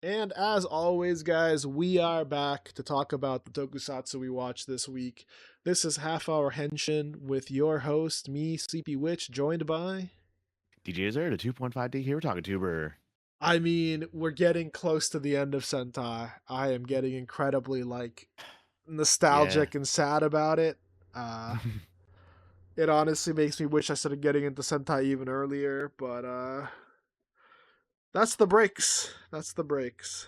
And as always, guys, we are back to talk about the tokusatsu we watched this week. This is Half Hour Henshin with your host, me, Sleepy Witch, joined by. DJ Azure, the 2.5D here. We're talking tuber. I mean, we're getting close to the end of Sentai. I am getting incredibly, Yeah. nostalgic and sad about it. Uh, it honestly makes me wish I started getting into Sentai even earlier, but, that's the breaks. That's the breaks.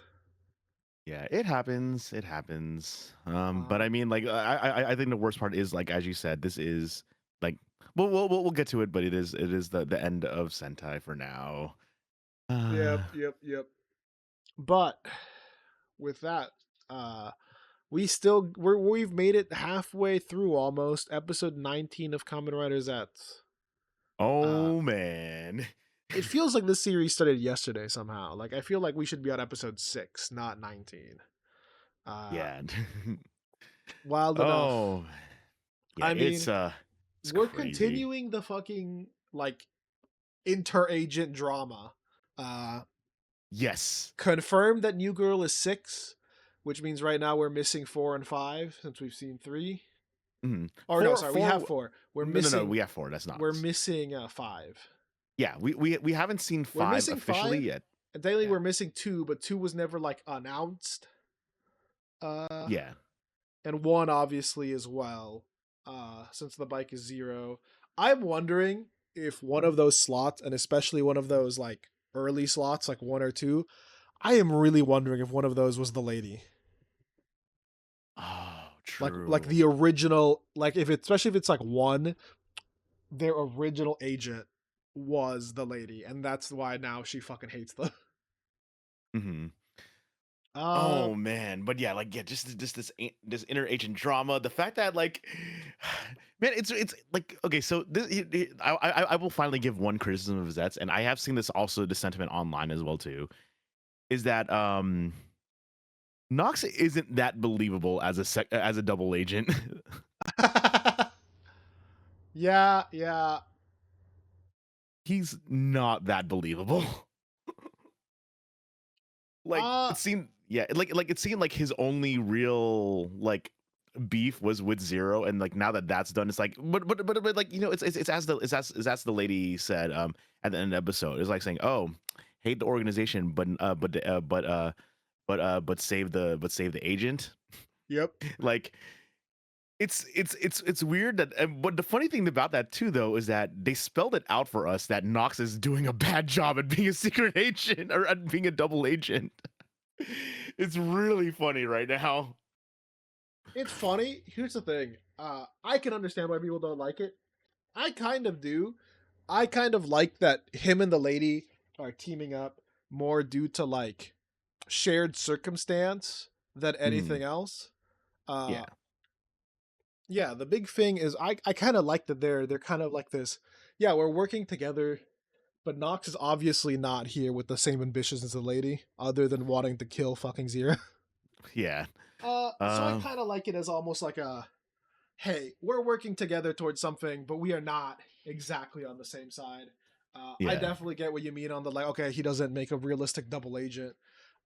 Yeah, it happens. It happens. Uh, But I mean, I think the worst part is, like, as you said, this is like, we'll get to it, but it is the end of Sentai for now. yep. But with that, uh we've made it halfway through almost episode 19 of Kamen Rider Zeztz. Oh man. It feels like this series started yesterday somehow. Like I feel like we should be on episode 6, not 19. Uh Yeah. Wild enough. Oh yeah. I mean, It's we're crazy. continuing the fucking like inter-agent drama. Uh Yes. Confirmed that New Girl is 6, which means right now we're missing 4 and 5 since we've seen 3. Or no, Four, sorry, we four. have 4. We're No. missing We have four. That's not. we're missing 5. Yeah. We haven't seen We're five missing officially 5, yet. and daily Yeah. we're missing 2, but 2 was never like announced. Yeah. And 1 obviously as well. Since the bike is 0, I'm wondering if one of those slots, and especially one of those like early slots, like 1 or 2, I am really wondering if one of those was the lady. Oh, Like true. the original, like if it, especially if it's like 1, their original agent was the lady, and that's why now she fucking hates them. hmm Uh, Oh man, but yeah, just this inner agent drama. The fact that like, man, it's like okay, so I will finally give one criticism of Zets, and I have seen this also the sentiment online as well too, is that Nox isn't that believable as as a double agent. yeah. He's not that believable. Like Uh, it seemed, yeah, like it seemed like his only real like beef was with Zero, and like now that that's done, it's like, but like it's as the lady said at the end of the episode, it's like saying, oh, hate the organization, but save the agent. yep. Like it's weird that, but the funny thing about that too though is that they spelled it out for us that Nox is doing a bad job at being a secret agent or at being a double agent. It's really funny right now. It's funny. Here's the thing. I can understand why people don't like it. I kind of do. I kind of like that him and the lady are teaming up more due to like shared circumstance than Mhm. anything else. Uh Yeah. yeah, the big thing is I kind of like that they're kind of like this. Yeah, we're working together, but Nox is obviously not here with the same ambitions as the lady, other than wanting to kill fucking Zero. Yeah. So I Um. kind of like it as almost like a, hey, we're working together towards something, but we are not exactly on the same side. I Yeah. definitely get what you mean on the like, okay, he doesn't make a realistic double agent.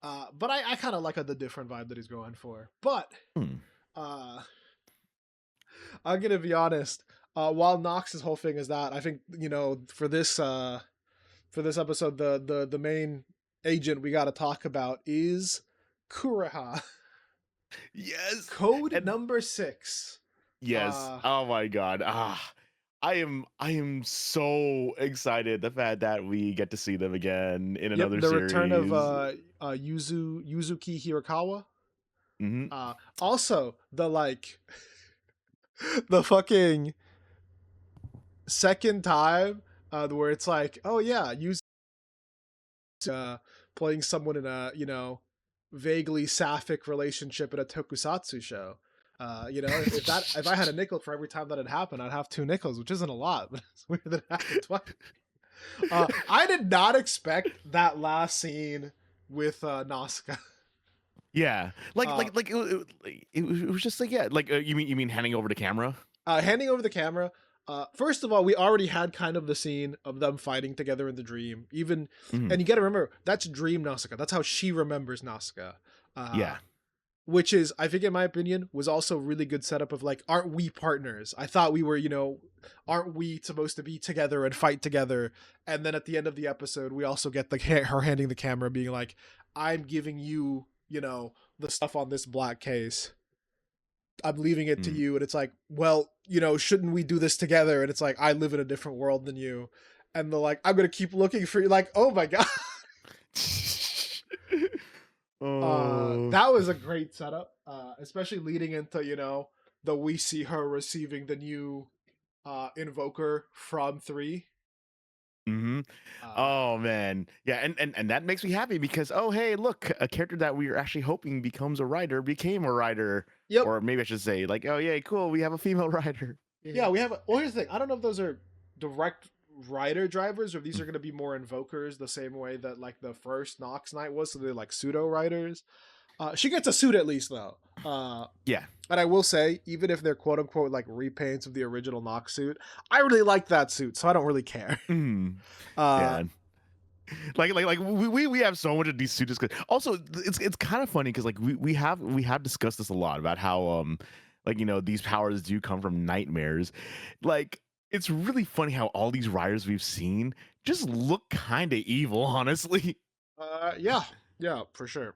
But I kind of like the different vibe that he's going for. But Hmm. uh, I'm gonna be honest. While Nox's whole thing is that, I think for this episode, the main agent we got to talk about is Kuraha, Yes. code And number 6. yes. Uh, Oh my god. I am so excited the fact that we get to see them again in Yep, another the return of series. Yuzuki Hirakawa. hmm Also the like the fucking second time where it's like, oh yeah, Yuzuki playing someone in a vaguely sapphic relationship in a tokusatsu show. If I had a nickel for every time that had happened, I'd have 2 nickels, which isn't a lot, but it's weird that it happened twice. I did not expect that last scene with Nazca. Yeah. Like Uh, like like it was just like, yeah. Like you mean handing over the camera? Handing over the camera. First of all, we already had kind of the scene of them fighting together in the dream. Even, Mhm. and you got to remember that's Dream Nausicaa. That's how she remembers Nausicaa. Yeah. Which is, I think, in my opinion, was also really good setup of like, aren't we partners? I thought we were, aren't we supposed to be together and fight together? And then at the end of the episode, we also get her handing the camera, being like, I'm giving you, the stuff on this black case. I'm leaving it to Mm. you. And it's like, well, shouldn't we do this together? And it's like, I live in a different world than you. And they're like, I'm going to keep looking for you. Like, oh my God. Oh. That was a great setup, especially leading into, the we see her receiving the new invoker from 3. Mm-hmm. Uh, Oh man, yeah, and that makes me happy because oh hey, look, a character that we were actually hoping becomes a writer became a writer, yep. or maybe I should say like oh yeah, cool, we have a female writer. Yeah, we have. Well, here's the thing. I don't know if those are direct rider drivers or if these Mm. are going to be more invokers, the same way that like the first Nox Knight was. So they're like pseudo riders. She gets a suit at least though. Yeah. And I will say, even if they're quote unquote like repaints of the original Nox suit, I really like that suit, so I don't really care. Mm. Uh, Yeah. Like we have so much of these suits. Also, it's kind of funny because like we have discussed this a lot about how like these powers do come from nightmares. Like it's really funny how all these riders we've seen just look kind of evil, honestly. yeah, yeah, for sure.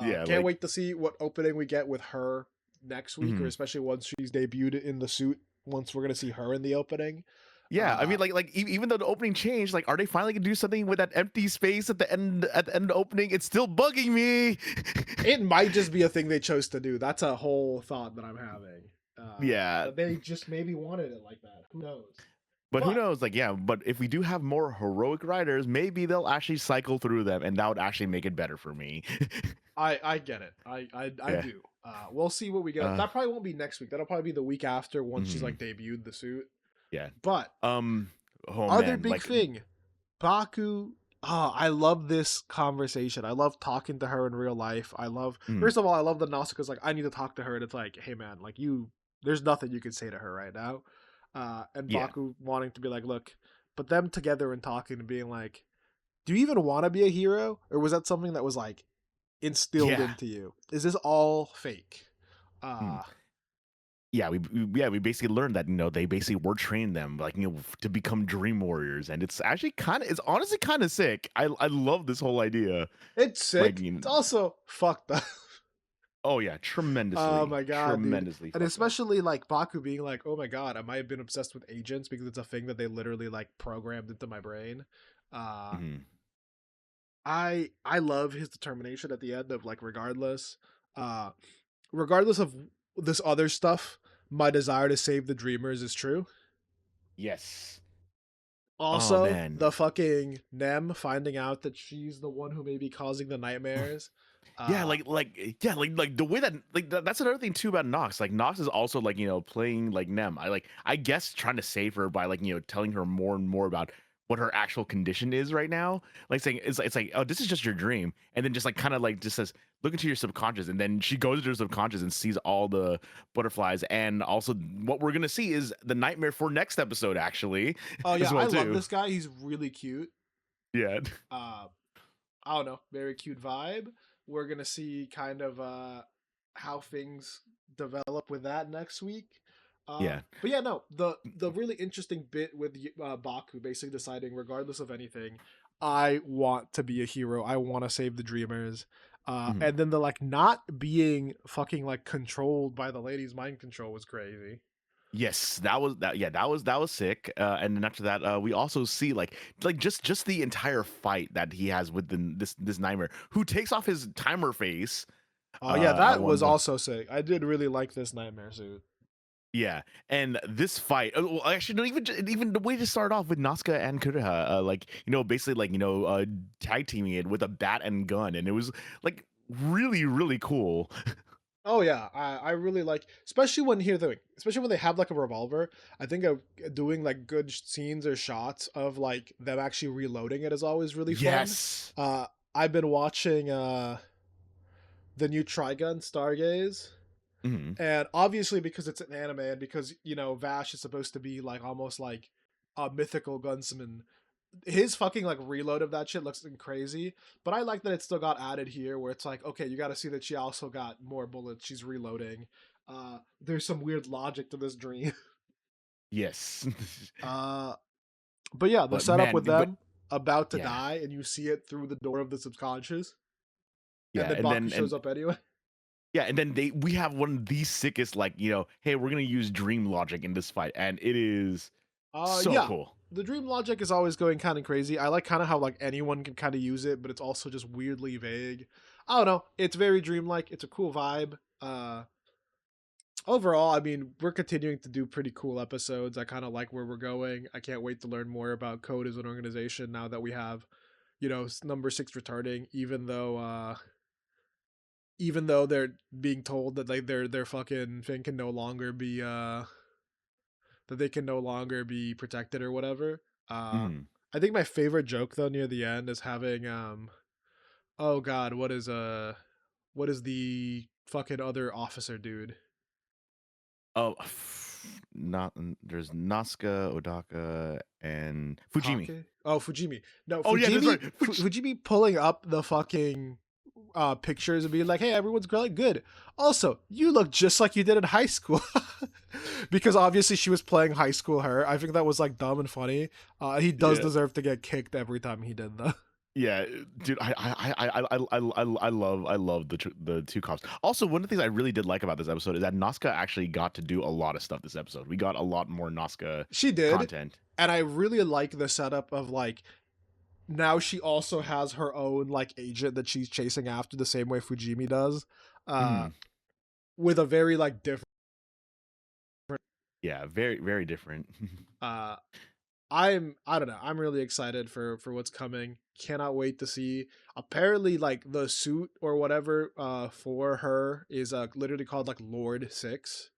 Yeah, Can't like wait to see what opening we get with her next week, or mhm. especially once she's debuted in the suit. Once we're gonna see her in the opening. Yeah, I Uh, mean, even though the opening changed, like, are they finally gonna do something with that empty space at the end of the opening? It's still bugging me. it might just be a thing they chose to do. That's a whole thought that I'm having. Yeah, That they just maybe wanted it like that. Who knows? but who But knows? Like, yeah, but if we do have more heroic riders, maybe they'll actually cycle through them, and that would actually make it better for me. I get it. I Yeah. do. We'll see what we get. Uh. That probably won't be next week. That'll probably be the week after once she's Mhm. like debuted the suit. Yeah. But Oh other man. big Like. thing, Baku. Oh, I love this conversation. I love talking to her in real life. I love, Mm. first of all, I love the Nausicaa's like, I need to talk to her. And it's like, hey man, like there's nothing you can say to her right now. And Yeah. Baku wanting to be like, look, but them together and talking and being like, do you even want to be a hero? Or was that something that was like instilled Yeah. into you? Is this all fake? Mm. Uh, Yeah, we basically learned that they basically were training them like to become dream warriors, and it's actually it's honestly kind of sick. I love this whole idea. it's Like, sick. It's also fucked up. oh yeah, Oh tremendously, my god, dude. tremendously And fucked up. especially like Baku being like, "Oh my god, I might have been obsessed with agents because it's a thing that they literally like programmed into my brain." Uh Mhm. I love his determination at the end of like uh regardless of this other stuff, my desire to save the dreamers is true. Yes. Oh Also, man. the fucking Nem finding out that she's the one who may be causing the nightmares. Yeah, Uh like the way that that's another thing too about Nox. Like Nox is also like playing like Nem. I guess trying to save her by like telling her more and more about what her actual condition is right now. Like saying it's like oh this is just your dream, and then just like kind of like just says look into your subconscious, and then she goes into her subconscious and sees all the butterflies, and also what we're gonna see is the nightmare for next episode actually oh yeah, as I well love too. this guy. He's really cute. Yeah. Uh I don't know, very cute vibe. We're gonna see kind of how things develop with that next week. Yeah. But yeah, no, the really interesting bit with Baku basically deciding, regardless of anything, I want to be a hero. I want to save the dreamers. Mhm. And then the like not being fucking like controlled by the lady's mind control was crazy. Yes, that was that. Yeah, that was sick. And then after that, we also see like just the entire fight that he has with this nightmare, who takes off his timer face. Oh yeah, At that one was point, also sick. I did really like this nightmare suit. yeah. And this fight, well, actually, no, even the way to start off with Nazca and Kureha, like basically like tag teaming it with a bat and gun, and it was like really cool. Oh yeah, I really like, especially when especially when they have like a revolver. I think of doing like good scenes or shots of like them actually reloading it is always really fun. Yes. I've been watching the new Trigun Stargaze, Mhm. And obviously because it's an anime and because, you know, Vash is supposed to be like almost like a mythical gunsman, his fucking like reload of that shit looks crazy. But I like that it still got added here where it's like, okay, you got to see that she also got more bullets. She's reloading. There's some weird logic to this dream. Yes. Uh, but yeah, the But setup man, with but them about to yeah. die and you see it through the door of the subconscious, and Yeah, then and Baku then shows up anyway. yeah, and then we have one of the sickest, like, hey, we're gonna use dream logic in this fight, and it is so Yeah, cool. the dream logic is always going kind of crazy. I like kind of how like anyone can kind of use it, but it's also just weirdly vague. I don't know. It's very dreamlike. It's a cool vibe. Overall, I mean, we're continuing to do pretty cool episodes. I kind of like where we're going. I can't wait to learn more about Code as an organization now that we have, you know, number 6 returning. Even though they're being told that like their fucking thing can no longer be that they can no longer be protected or whatever. Uh, Mhm. I think my favorite joke though near the end is having oh god, what is the fucking other officer dude? Oh, not there's Nazca, Odaka, and Fujimi. Take? Oh, Fujimi. No, Oh yeah, that's right. Fujimi pulling up the fucking pictures and being like, "Hey, everyone's going good. Also, you look just like you did in high school." Because obviously she was playing high school her. I think that was like dumb and funny. He does Yeah. deserve to get kicked every time he did though. Yeah, dude, I love the two cops. Also, one of the things I really did like about this episode is that Nazca actually got to do a lot of stuff this episode. We got a lot more Nazca She did, content. and I really like the setup of like now she also has her own like agent that she's chasing after the same way Fujimi does. Uh, Mhm. with a very like different Yeah, very very different. uh I don't know. I'm really excited for what's coming. Cannot wait to see. Apparently like the suit or whatever for her is literally called like Lord 6.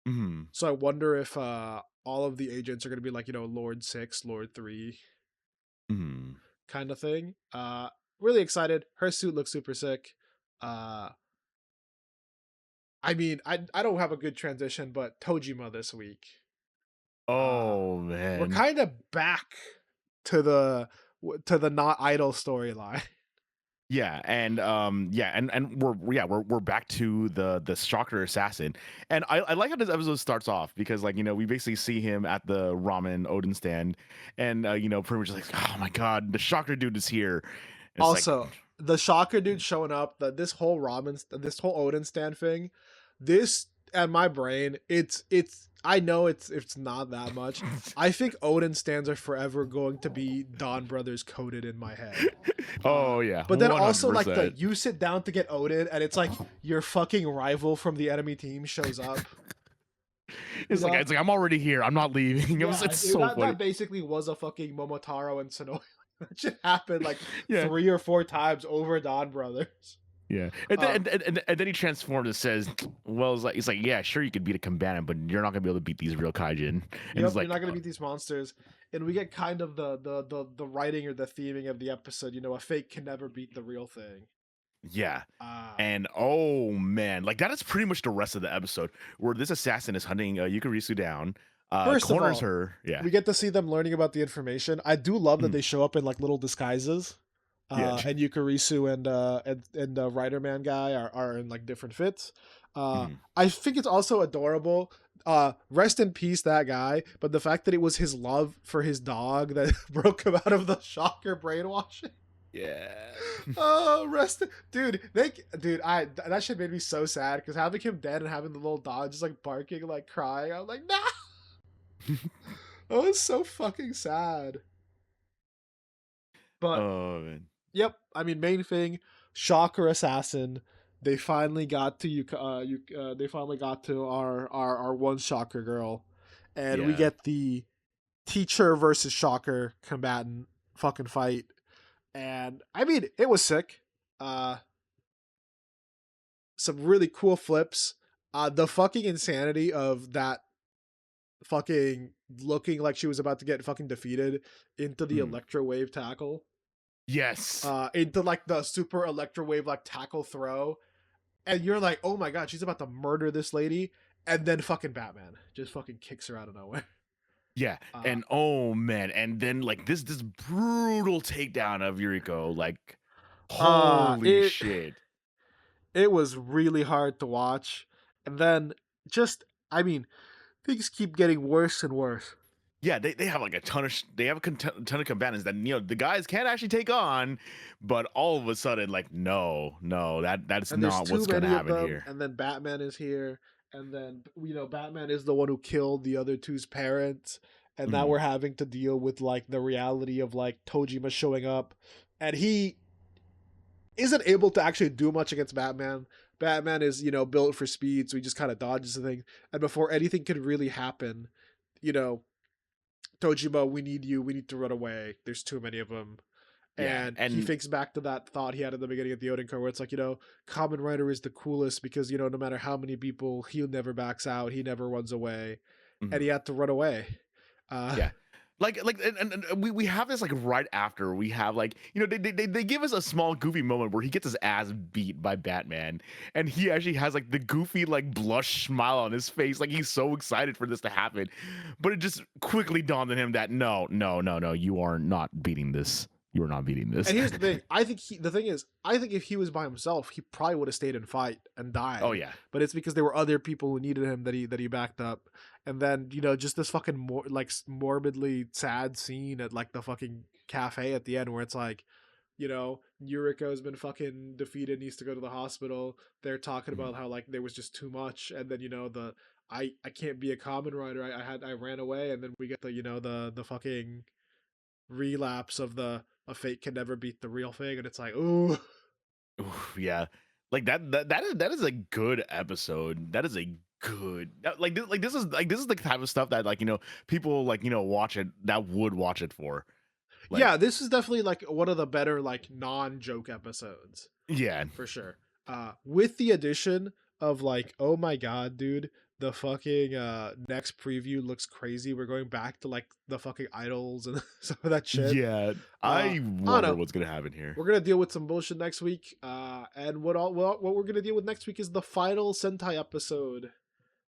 Mhm. So I wonder if all of the agents are going to be like, you know, Lord 6, Lord 3 Mhm. kind of thing. Really excited. Her suit looks super sick. Uh I mean, I don't have a good transition, but Tojima this week. Uh Oh we're man. kind of back to the not idle storyline. Yeah, and and we're back to the shocker assassin. And I like how this episode starts off because, like, we basically see him at the ramen Odin stand, and pretty much like, oh my god, the shocker dude is here. And it's like, Also, the shocker dude showing up, this whole Odin stand thing, this at my brain, it's I know it's not that much. I think Odin stands are forever going to be Don Brothers coded in my head. oh yeah, But then one hundred also like the percent. you sit down to get Odin and it's like your fucking rival from the enemy team shows up. You know? It's like I'm already here. I'm not leaving. Yeah, It's dude, so funny. that basically was a fucking Momotaro and Sonoya. That shit happened like Yeah, 3 or 4 times over Don Brothers. yeah. And then Um, and then he transforms and says, well, it's like yeah, sure you could beat a combatant, but you're not gonna be able to beat these real kaijin. And it's Yep, you're like, not gonna beat these monsters, and we get kind of the writing or the theming of the episode. You know, a fake can never beat the real thing. yeah. Uh And oh man, like that is pretty much the rest of the episode where this assassin is hunting Yukarisu down, First of corners all, her. Yeah, we get to see them learning about the information. I do love that Mhm. they show up in like little disguises. Yeah. And Yukarisu and the Rider Man guy are in like different fits. Mhm. I think it's also adorable. Rest in peace that guy. But the fact that it was his love for his dog that broke him out of the shocker brainwashing. Yeah. Oh, dude. Dude, I that shit made me so sad because having him dead and having the little dog just like barking, like crying. I was like, nah. That was so fucking sad. But Oh man. yep, I mean, main thing, shocker assassin. They finally got to they finally got to our one shocker girl, and we Yeah. get the teacher versus shocker combatant fucking fight. And I mean, it was sick. Uh, some really cool flips. The fucking insanity of that fucking looking like she was about to get fucking defeated into the Mhm. electro wave tackle. Yes. Into like the super electro wave like tackle throw. and you're like, oh my god, she's about to murder this lady, and then fucking Batman just fucking kicks her out of nowhere. Yeah, Uh, and oh man, and then like this brutal takedown of Yuriko, like holy it shit. it was really hard to watch, and then just, I mean, things keep getting worse and worse. Yeah, they have like a ton of they have a ton of combatants that the guys can't actually take on, but all of a sudden like no that's And there's not too what's gonna many of happen them, here. and then Batman is here, and then Batman is the one who killed the other two's parents, and now Mhm. we're having to deal with like the reality of like Tojima showing up, and he isn't able to actually do much against Batman. Batman is, built for speed, so he just kind of dodges the thing. And before anything could really happen, you know, Tojima, we need you. We need to run away. There's too many of them. Yeah, And he and thinks back to that thought he had at the beginning of the Odin card, where it's like, Kamen Rider is the coolest because, no matter how many people, he never backs out. He never runs away. And he mhm. had to run away. Yeah. And we have this like right after we have like they give us a small goofy moment where he gets his ass beat by Batman, and he actually has like the goofy like blush smile on his face, like he's so excited for this to happen, but it just quickly dawned on him that no, you are not beating this, you are not beating this. And here's the thing. I think if he was by himself, he probably would have stayed and fight and Oh died. yeah. But it's because there were other people who needed him that he backed up. And then, just this fucking morbidly sad scene at like the fucking cafe at the end where it's like, Yuriko's been fucking defeated, needs to go to the hospital. They're talking Mhm. about how like there was just too much, and then the I can't be a common rider. I ran away, and then we get the the fucking relapse of the a fate can never beat the real thing, and it's like, ooh. Oof, yeah, like that is a good episode. That is a good this is the type of stuff that like people like watch it, that would watch it for like Yeah, this is definitely like one of the better like non-joke episodes yeah. for sure. With the addition of like, oh my god, dude, the fucking next preview looks crazy. We're going back to like the fucking idols and some of that shit. Yeah, uh I I don't wonder know. what's gonna happen here. We're gonna deal with some bullshit next week. And what we're gonna deal with next week is the final Sentai episode.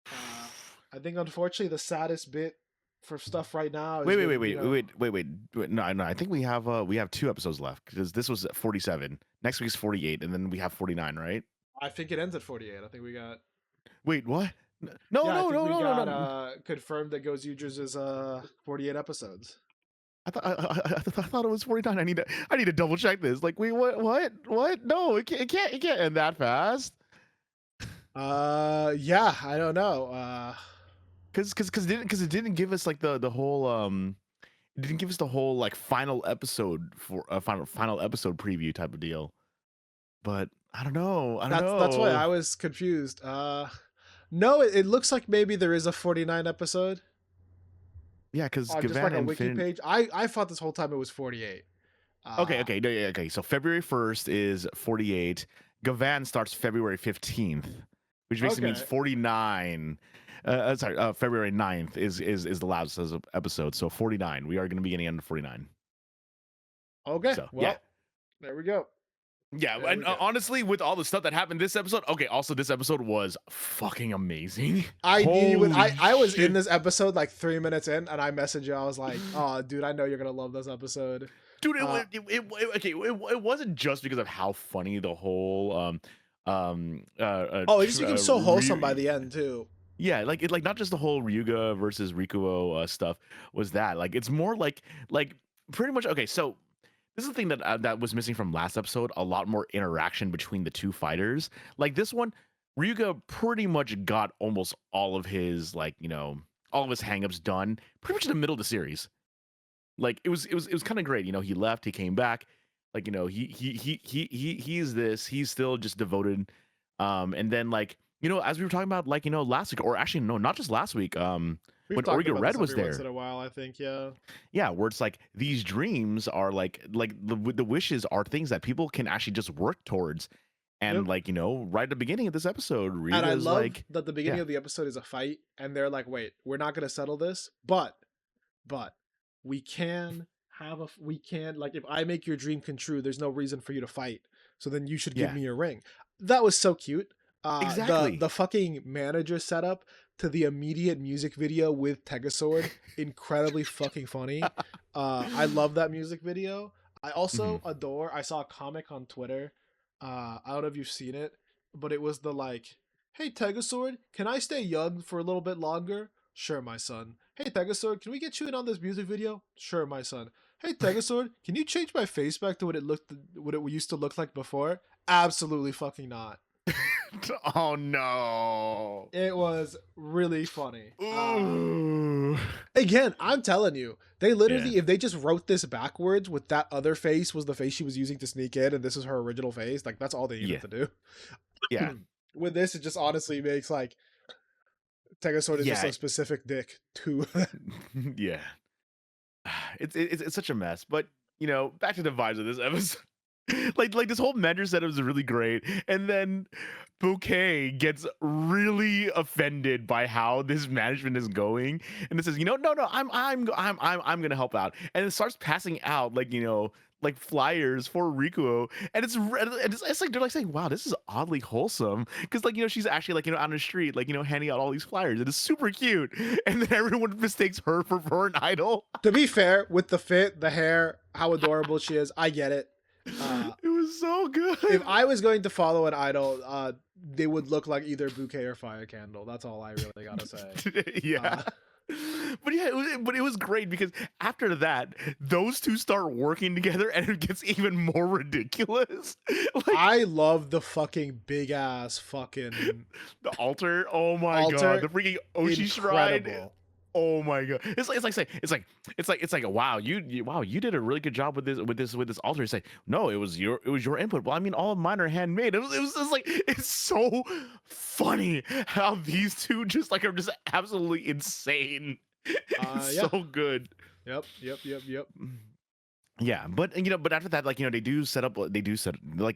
uh I think unfortunately the saddest bit for stuff right now is Wait, wait, wait, when wait, wait. No, I think we have 2 episodes left because this was 47. Next week's 48, and then we have 49, right? I think it ends at 48. I think we got Wait, what? No, Yeah, I no, think no, we no, no, got no. confirmed that Goes Users is 48 episodes. I thought it was 49. I need to double check this. Like, wait, what? No, it can't end that fast. Yeah, I don't know. Because it didn't give us like the whole it didn't give us the whole like final episode for a final episode preview type of deal. But I don't That's why know. I was confused. No, it looks like maybe there is a 49 episode Yeah, because on just Gavan like a wiki Infinite. page. I thought this whole time it was 48. Uh Okay, no, yeah, okay. So February 1st is 48. Gavan starts February 15th, which basically means okay. 49. Sorry, February 9th is the last episode. So 49. We are going to be getting into 49. Okay. So yeah, Well, there we go. yeah. There And we go. honestly, with all the stuff that happened this episode, okay. Also, this episode was fucking amazing. I knew you would. Holy I was in shit, this episode like 3 minutes in, and I messaged you. I was like, "Oh, dude, I know you're gonna love this episode." dude! Uh, Okay. It wasn't just because of how funny the whole oh, it just became so wholesome by the end too. yeah, like not just the whole Ryuga versus Rikuo stuff was that. Like it's more like pretty much okay. So this is the thing that was missing from last episode. A lot more interaction between the two fighters. Like this one, Ryuga pretty much got almost all of his like all of his hangups done pretty much in the middle of the series. Like it was kind of great. He left, he came back. Like he's this. He's still just devoted. And then like as we were talking about like last week, or actually no, not just last week. We've When talked Origa about Red this was every once in there, a while. I think, yeah. yeah, where it's like these dreams are like the wishes are things that people can actually just work towards. Yep. And like right at the beginning of this episode, And I Ryuga's love like, that the beginning yeah, of the episode is a fight, and they're like, "Wait, we're not gonna settle this, but we can we can like if I make your dream come true, there's no reason for you to fight. So then you should give yeah, me your ring." That was so cute. Exactly. The fucking manager setup to the immediate music video with Tegasword, incredibly fucking funny. I love that music video. I Mhm. also adore. I saw a comic on Twitter. I don't know if you've seen it, but it was the like, "Hey Tegasword, can I stay young for a little bit longer?" Sure, my son. Hey Tegasword, can we get you in on this music video? Sure, my son. Hey Tegasword, can you change my face back to what it used to look like before? Absolutely fucking not. Oh no. It was really funny. Ooh. Again, I'm telling you, they Yeah. literally, if they just wrote this backwards with that other face was the face she was using to sneak in, and this is her original face, like that's all they needed Yeah. to do. Yeah. With this, it just honestly makes like Tegasword is just Yeah. a specific dick to. Yeah. It's such a mess. But back to the vibes of this episode. Like this whole mentor setup is really great, and then Bouquet gets really offended by how this management is going, and it says, no, I'm gonna help out, and it starts passing out like flyers for Rikuo, and it's like they're like saying, wow, this is oddly wholesome, because she's actually out on the street handing out all these flyers, and it's super cute, and then everyone mistakes her for an idol. To be fair, with the fit, the hair, how adorable she is, I get it. It was so If good. I was going to follow an idol, they would look like either Bouquet or Fire Candle. That's all I really gotta say. Yeah. But yeah, it was great because after that, those two start working together and it gets even more ridiculous. Like I love the fucking big ass fucking the altar. Oh my god, altar. the freaking Oshi shrine. Incredible. Oh my god, it's like saying it's like wow, you did a really good job with this altar. It's like, no, it was your input. Well, I mean, all of mine are handmade. It was just like, it's so funny how these two just are just absolutely insane. It's Yeah. so good. Yep. Yeah, but after that, they do set like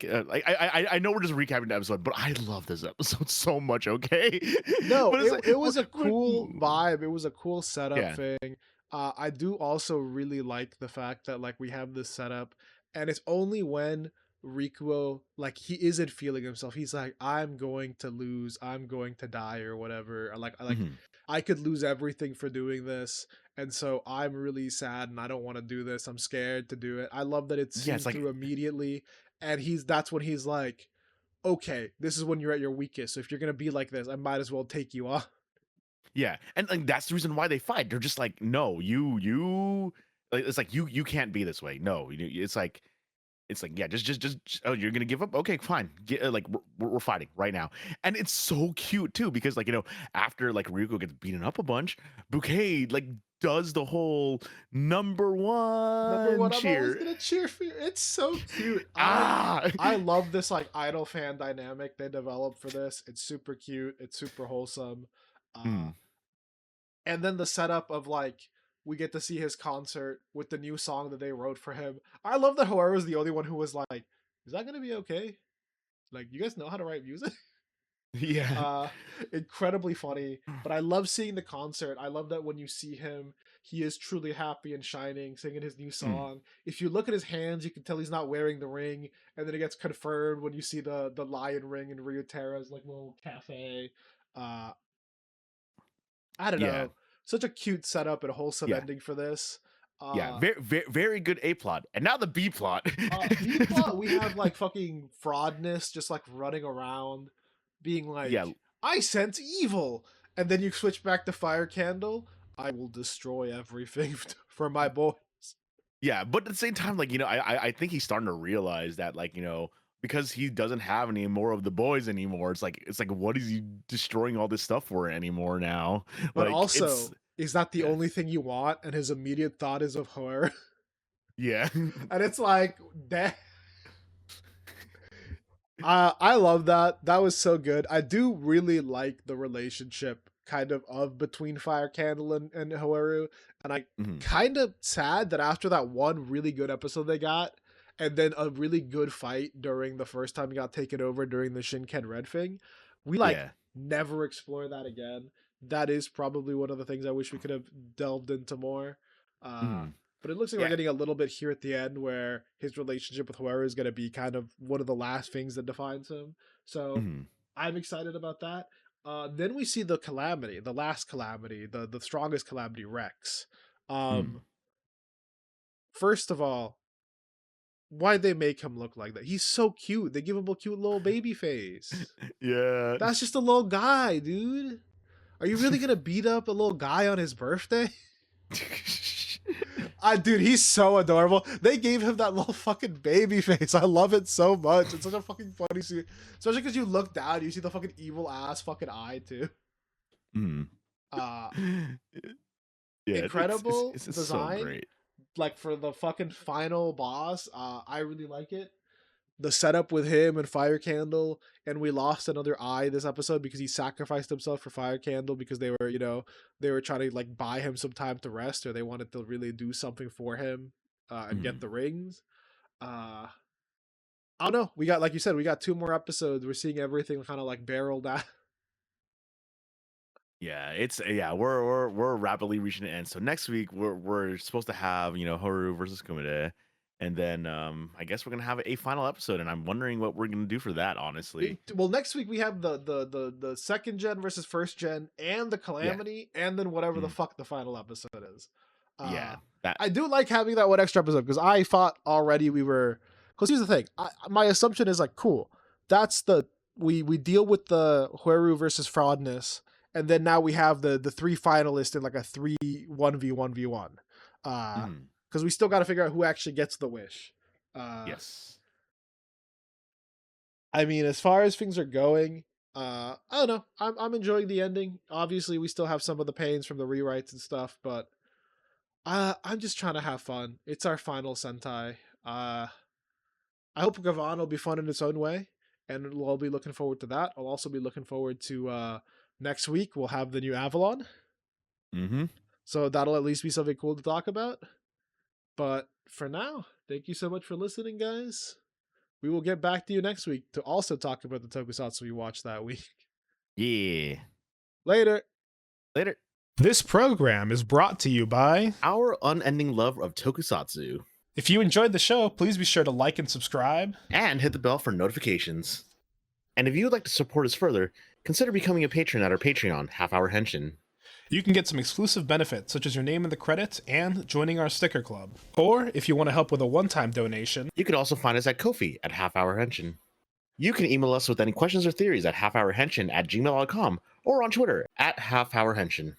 I know we're just recapping the episode, but I love this episode so much. Okay, No, but it's it like, was a cool vibe. It was a cool setup yeah, thing. I do also really like the fact that like we have this setup, and it's only when Rikuo like he isn't feeling himself. He's like, I'm going to lose. I'm going to die or whatever. Or like mhm. I could lose everything for doing this, and so I'm really sad and I don't want to do this. I'm scared to do it. I love that it's Yeah, seen it's like through immediately, and that's when he's like, okay, this is when you're at your weakest. So if you're gonna be like this, I might as well take you off. yeah, and like that's the reason why they fight. They're just like, no, it's like you can't be this way. No, it's like, yeah, just oh, you're gonna give up? Okay, fine. Like we're fighting right now, and it's so cute too because after like Ryuko gets beaten up a bunch, Bouquet does the whole number Number one one, I'm always cheer. gonna cheer for you. It's so cute. Ah, I love this like idol fan dynamic they developed for this. It's super cute. It's super wholesome. Uh, Mm, and then the setup of like we get to see his concert with the new song that they wrote for him. I love that Hoero is the only one who was like, "Is that gonna be okay? Like, you guys know how to write music?" yeah. uh Incredibly funny, but I love seeing the concert. I love that when you see him, he is truly happy and shining singing his new Mm, song. If you look at his hands, you can tell he's not wearing the ring, and then it gets confirmed when you see the lion ring in Ryutera's like little cafe. uh I don't yeah, know, such a cute setup and wholesome yeah, ending for this. yeah. uh Very good A plot, and now the B plot. B plot, we have like fucking fraudness just like running around being Yeah, like, I sense evil, and then you switch back to Fire Candle. I will destroy everything for my boys. yeah, but at the same time, I think he's starting to realize that, because he doesn't have any more of the boys anymore. It's like what is he destroying all this stuff for anymore now? But Like it's also, is that the yeah, only thing you want? And his immediate thought is of her. yeah, And it's like, that. I love that. That was so good. I do really like the relationship kind of between Fire Candle and Hawaru. And I mhm, kind of sad that after that one really good episode they got, and then a really good fight during the first time he got taken over during the Shinken Red thing, we like yeah, never explore that again. That is probably one of the things I wish we could have delved into more. Uh mhm, but it looks like we're yeah, getting a little bit here at the end where his relationship with Huera is going to be kind of one of the last things that defines him. So mhm. I'm excited about that. Then we see the calamity, the last calamity, the strongest calamity, Rex. Mm. First of all, why'd they make him look like that? He's so cute. They give him a cute little baby face. Yeah. That's just a little guy, dude. Are you really gonna beat up a little guy on his birthday? Dude, he's so adorable. They gave him that little fucking baby face. I love it so much. It's such a fucking funny scene. Especially because you look down, you see the fucking evil ass fucking eye too. Mm. Uh Yeah, Incredible it's design. so great. Like for the fucking final boss, I really like it. The setup with him and Fire Candle, and we lost another eye this episode because he sacrificed himself for Fire Candle because they were, they were trying to like buy him some time to rest, or they wanted to really do something for him and get Mm. the rings. I don't know. We got, like you said, we got 2 more episodes. We're seeing everything kind of like barreled out. Yeah, we're rapidly reaching the end. So next week we're supposed to have Haru versus Kumite, and then I guess we're gonna have a final episode, and I'm wondering what we're gonna do for that. Honestly, Well, next week we have the second gen versus first gen, and the yeah, calamity, and then whatever the mm, fuck the final episode is. yeah, that I do like having that one extra episode because I thought already we were. Because here's the thing, my assumption is like, cool. That's we deal with the Hueru versus Fraudness, and then now we have the 3 finalists in like a 3-1v1v1. mm, Because we still got to figure out who actually gets the wish. yes, I mean, as far as things are going, I don't know. I'm enjoying the ending. Obviously, we still have some of the pains from the rewrites and stuff, but I'm just trying to have fun. It's our final Sentai. I hope Gavan will be fun in its own way, and we'll all be looking forward to that. I'll also be looking forward to next week. We'll have the new Avalon, mm-hmm. so that'll at least be something cool to talk about. But for now, thank you so much for listening, guys. We will get back to you next week to also talk about the tokusatsu we watched that week. Yeah. Later. Later. This program is brought to you by Our unending love of tokusatsu, If you enjoyed the show, please be sure to like and subscribe. and hit the bell for notifications. And if you would like to support us further, consider becoming a patron at our Patreon, Half Hour Henshin. You can get some exclusive benefits, such as your name in the credits and joining our sticker club. Or, if you want to help with a one-time donation, You can also find us at Ko-fi at Half Hour Henshin. You can email us with any questions or theories at halfhourhenshin@gmail.com or on Twitter at halfhourhenshin.